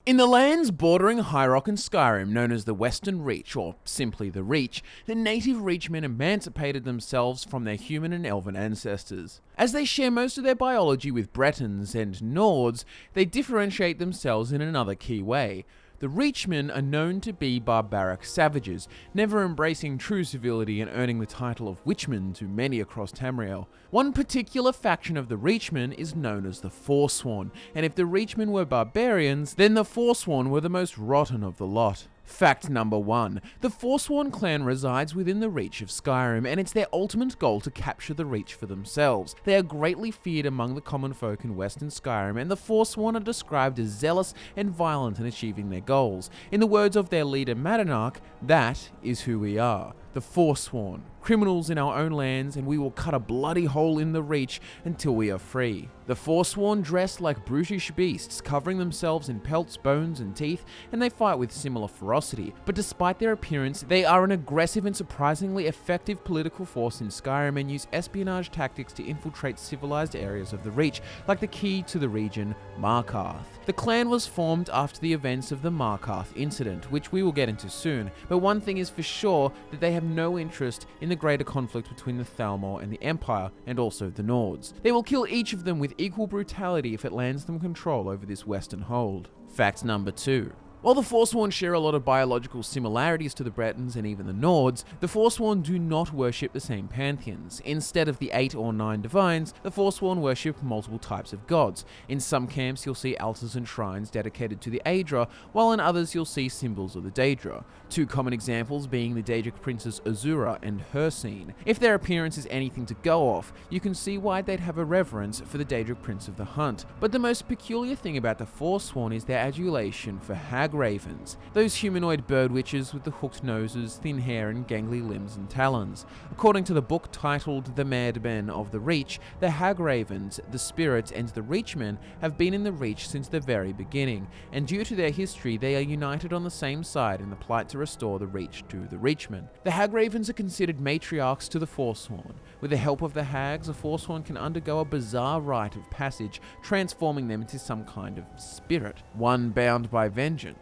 In the lands bordering High Rock and Skyrim, known as the Western Reach, or simply the Reach, the native Reachmen emancipated themselves from their human and elven ancestors. As they share most of their biology with Bretons and Nords, they differentiate themselves in another key way. The Reachmen are known to be barbaric savages, never embracing true civility and earning the title of Witchmen to many across Tamriel. One particular faction of the Reachmen is known as the Forsworn, and if the Reachmen were barbarians, then the Forsworn were the most rotten of the lot. Fact number 1. The Forsworn clan resides within the Reach of Skyrim, and it's their ultimate goal to capture the Reach for themselves. They are greatly feared among the common folk in Western Skyrim, and the Forsworn are described as zealous and violent in achieving their goals. In the words of their leader Madanarch, that is who we are. The Forsworn, criminals in our own lands, and we will cut a bloody hole in the Reach until we are free. The Forsworn dress like brutish beasts, covering themselves in pelts, bones, and teeth, and they fight with similar ferocity. But despite their appearance, they are an aggressive and surprisingly effective political force in Skyrim and use espionage tactics to infiltrate civilized areas of the Reach, like the key to the region, Markarth. The clan was formed after the events of the Markarth incident, which we will get into soon, but one thing is for sure, that they have no interest in the greater conflict between the Thalmor and the Empire, and also the Nords. They will kill each of them with equal brutality if it lands them control over this western hold. Fact number 2. While the Forsworn share a lot of biological similarities to the Bretons and even the Nords, the Forsworn do not worship the same pantheons. Instead of the 8 or 9 divines, the Forsworn worship multiple types of gods. In some camps you'll see altars and shrines dedicated to the Aedra, while in others you'll see symbols of the Daedra. Two common examples being the Daedric princess Azura and Hircine. If their appearance is anything to go off, you can see why they'd have a reverence for the Daedric prince of the Hunt. But the most peculiar thing about the Forsworn is their adulation for hag-ravens, those humanoid bird witches with the hooked noses, thin hair, and gangly limbs and talons. According to the book titled The Madmen of the Reach, the hag-ravens, the spirits, and the Reachmen have been in the Reach since the very beginning, and due to their history they are united on the same side in the plight to restore the Reach to the Reachmen. The hag-ravens are considered matriarchs to the Forsworn. With the help of the hags, a Forsworn can undergo a bizarre rite of passage, transforming them into some kind of spirit, one bound by vengeance.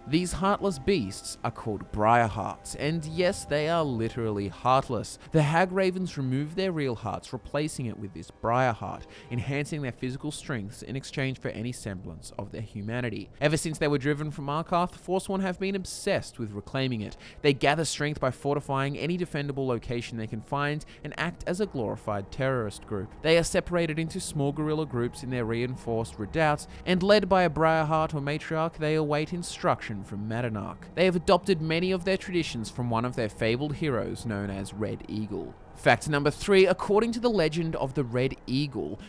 These heartless beasts are called Briarhearts, and yes, they are literally heartless. The hag-ravens remove their real hearts, replacing it with this Briarheart, enhancing their physical strengths in exchange for any semblance of their humanity. Ever since they were driven from Markarth, the Forsworn have been obsessed with reclaiming it. They gather strength by fortifying any defendable location they can find and act as a glorified terrorist group. They are separated into small guerrilla groups in their reinforced redoubts, and led by a Briarheart or matriarch, they await instruction from Madanarch. They have adopted many of their traditions from one of their fabled heroes known as Red Eagle. Fact number 3, according to the legend of the Red Eagle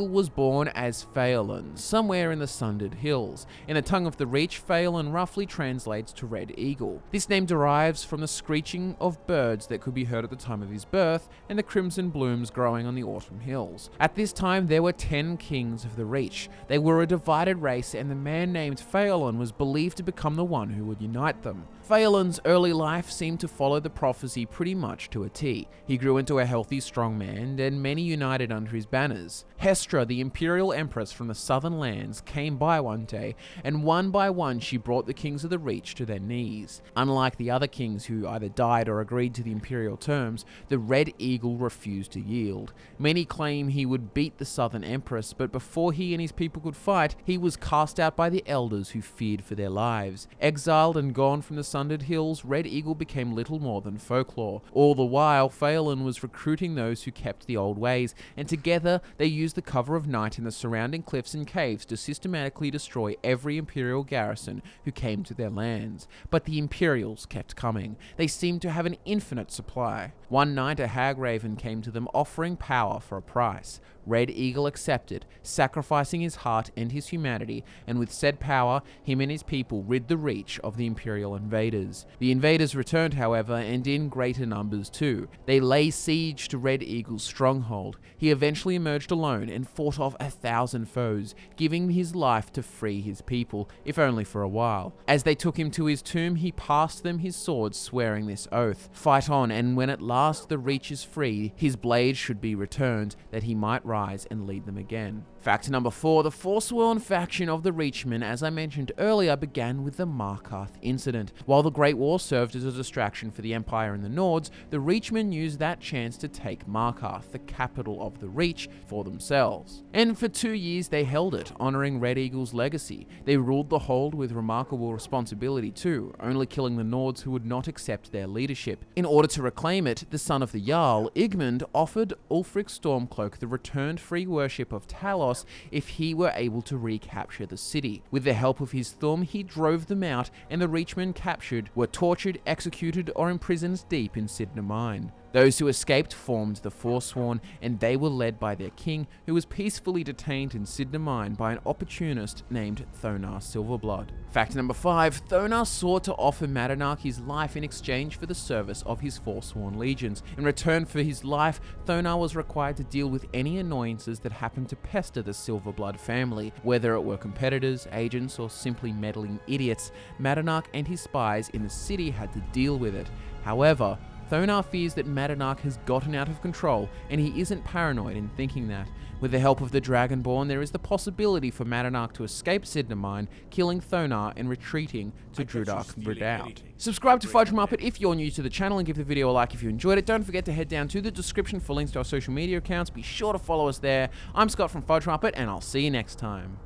was born as Phelan, somewhere in the Sundered Hills. In the tongue of the Reach, Phelan roughly translates to Red Eagle. This name derives from the screeching of birds that could be heard at the time of his birth, and the crimson blooms growing on the autumn hills. At this time, there were 10 kings of the Reach. They were a divided race, and the man named Phelan was believed to become the one who would unite them. Phelan's early life seemed to follow the prophecy pretty much to a T. He grew into a healthy, strong man, and many united under his banners. Hestra, the imperial empress from the southern lands, came by one day, and one by one she brought the kings of the Reach to their knees. Unlike the other kings who either died or agreed to the imperial terms, the Red Eagle refused to yield. Many claim he would beat the southern empress, but before he and his people could fight, he was cast out by the elders who feared for their lives. Exiled and gone from the Sundered Hills, Red Eagle became little more than folklore. All the while, Phelan was recruiting those who kept the old ways, and together they used the cover of night in the surrounding cliffs and caves to systematically destroy every Imperial garrison who came to their lands. But the Imperials kept coming. They seemed to have an infinite supply. One night a hag-raven came to them offering power for a price. Red Eagle accepted, sacrificing his heart and his humanity, and with said power, him and his people rid the Reach of the Imperial invaders. The invaders returned, however, and in greater numbers too. They lay siege to Red Eagle's stronghold. He eventually emerged alone and fought off 1,000 foes, giving his life to free his people, if only for a while. As they took him to his tomb, he passed them his sword, swearing this oath: "Fight on, and when at last the Reach is free, his blade should be returned, that he might rise and lead them again." Fact number 4, the Forsworn faction of the Reachmen, as I mentioned earlier, began with the Markarth incident. While the Great War served as a distraction for the Empire and the Nords, the Reachmen used that chance to take Markarth, the capital of the Reach, for themselves. And for 2 years they held it, honouring Red Eagle's legacy. They ruled the hold with remarkable responsibility too, only killing the Nords who would not accept their leadership. In order to reclaim it, the son of the Jarl, Igmund, offered Ulfric Stormcloak the returned free worship of Talos if he were able to recapture the city. With the help of his thumb, he drove them out, and the Reachmen captured were tortured, executed, or imprisoned deep in Cidhna Mine. Those who escaped formed the Forsworn, and they were led by their king, who was peacefully detained in Cidhna Mine by an opportunist named Thonar Silverblood. Fact number 5, Thonar sought to offer Madanach his life in exchange for the service of his Forsworn legions. In return for his life, Thonar was required to deal with any annoyances that happened to pester the Silverblood family, whether it were competitors, agents, or simply meddling idiots. Madanach and his spies in the city had to deal with it. However, Thonar fears that Madanach has gotten out of control, and he isn't paranoid in thinking that. With the help of the Dragonborn, there is the possibility for Madanach to escape Cidhna Mine, killing Thonar and retreating to Drudark Redoubt. Subscribe to FudgeMuppet if you're new to the channel, and give the video a like if you enjoyed it. Don't forget to head down to the description for links to our social media accounts. Be sure to follow us there. I'm Scott from FudgeMuppet, and I'll see you next time.